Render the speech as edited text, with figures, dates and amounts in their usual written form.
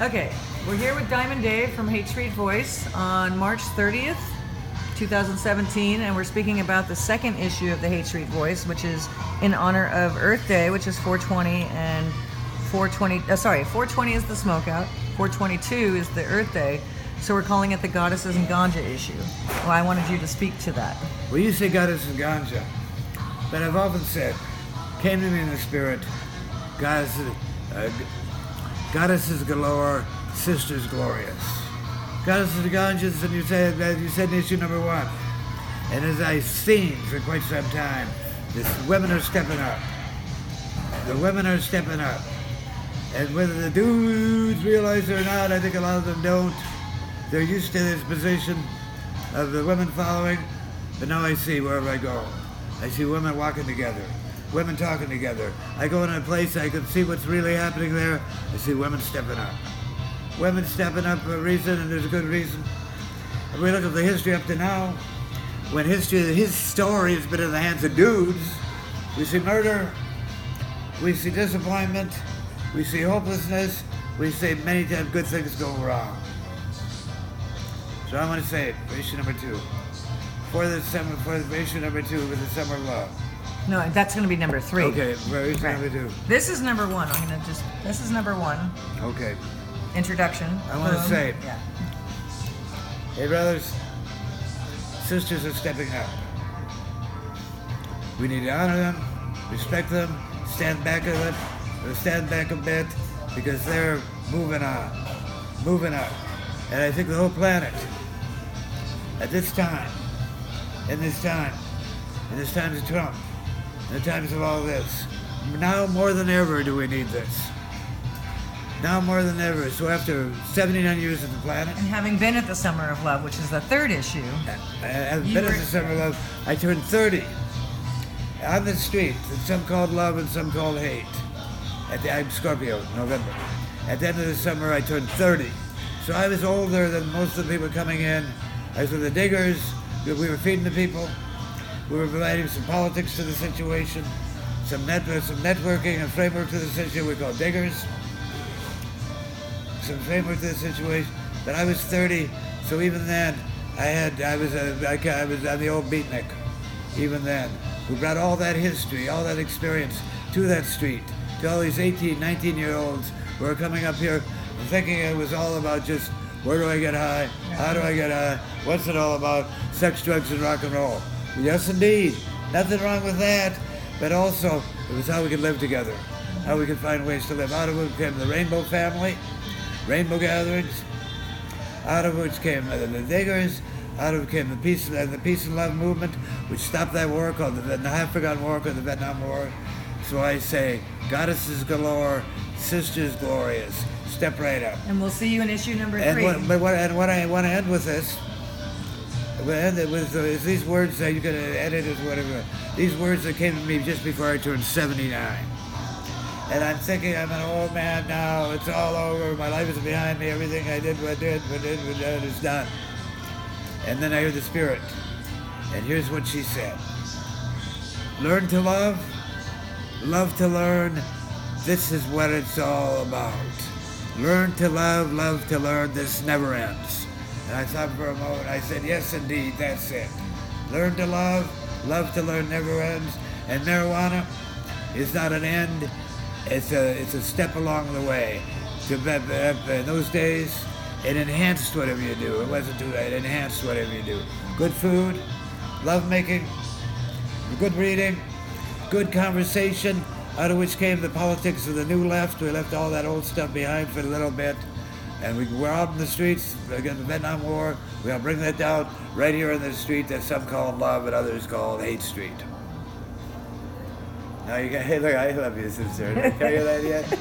Okay, we're here with DiamondDave from Haight Street Voice on March 30th, 2017, and we're speaking about the second issue of the Haight Street Voice, which is in honor of Earth Day, which is 420, and 420 is the smokeout, 422 is the Earth Day, so we're calling it the Goddesses and Ganja issue. Well, I wanted you to speak to that. Well, you say Goddess and Ganja, but I've often said, came to me in the spirit, goddesses galore, sisters glorious. Goddesses and Ganjas, and you said in issue number 1. And as I've seen for quite some time, women are stepping up. The women are stepping up. And whether the dudes realize it or not, I think a lot of them don't. They're used to this position of the women following, but now I see wherever I go. I see women walking together, women talking together. I go in a place, I can see what's really happening there. I see women stepping up. Women stepping up for a reason, and there's a good reason. If we look at the history up to now, when his story has been in the hands of dudes, we see murder, we see disappointment, we see hopelessness, we see many times good things go wrong. So I want to say it for issue number 2. For issue number 2 with the Summer of Love. No, that's going to be number 3. Okay, for issue number 2. This is number 1. This is number 1. Okay. Introduction. I want to say, yeah. Hey brothers, sisters are stepping up. We need to honor them, respect them, stand back a bit, because they're moving on, moving up. And I think the whole planet, at this time, in this times of Trump, in the times of all this, now more than ever do we need this. Now more than ever. So after 79 years of the planet, And having been at the Summer of Love, which is the 3rd issue, I've been at the Summer of Love. I turned 30 on the street, some called love and some called hate. I'm Scorpio, November. At the end of the summer, I turned 30. So I was older than most of the people coming in. I was with the diggers. We were feeding the people. We were providing some politics to the situation, some networking and framework to the situation. We call diggers. Some framework to the situation. But I was 30, so even then, I was the old beatnik. Even then, who brought all that history, all that experience to that street, to all these 18, 19-year-olds who are coming up here and thinking it was all about just where do I get high, how do I get high, what's it all about, sex, drugs, and rock and roll. Yes, indeed, nothing wrong with that, but also it was how we could live together, how we could find ways to live. Out of it came the Rainbow Family, Rainbow Gatherings, out of which came the diggers, out of it came the peace and love movement, which stopped that war called the half-forgotten war called the Vietnam War. So I say, goddesses galore, sisters glorious. Step right up. and we'll see you in issue number 3. What I want to end with this. Is these words that you can edit as whatever. These words that came to me just before I turned 79. And I'm thinking I'm an old man now. It's all over. My life is behind me. Everything I did is done. And then I heard the Spirit. And here's what she said. Learn to love. Love to learn. This is what it's all about. Learn to love to learn. This never ends. And I thought for a moment, I said, yes, indeed, that's it. Learn to love to learn never ends. And marijuana is not an end. It's a step along the way. In those days, it enhanced whatever you do. It wasn't too late. It enhanced whatever you do. Good food, love making, good reading, good conversation, out of which came the politics of the new left. We left all that old stuff behind for a little bit. And we're out in the streets, again, the Vietnam War. We're going to bring that down right here in the street that some call love and others call Haight Street. Now you got, hey, look, I love you, sister. Did I tell you that yet?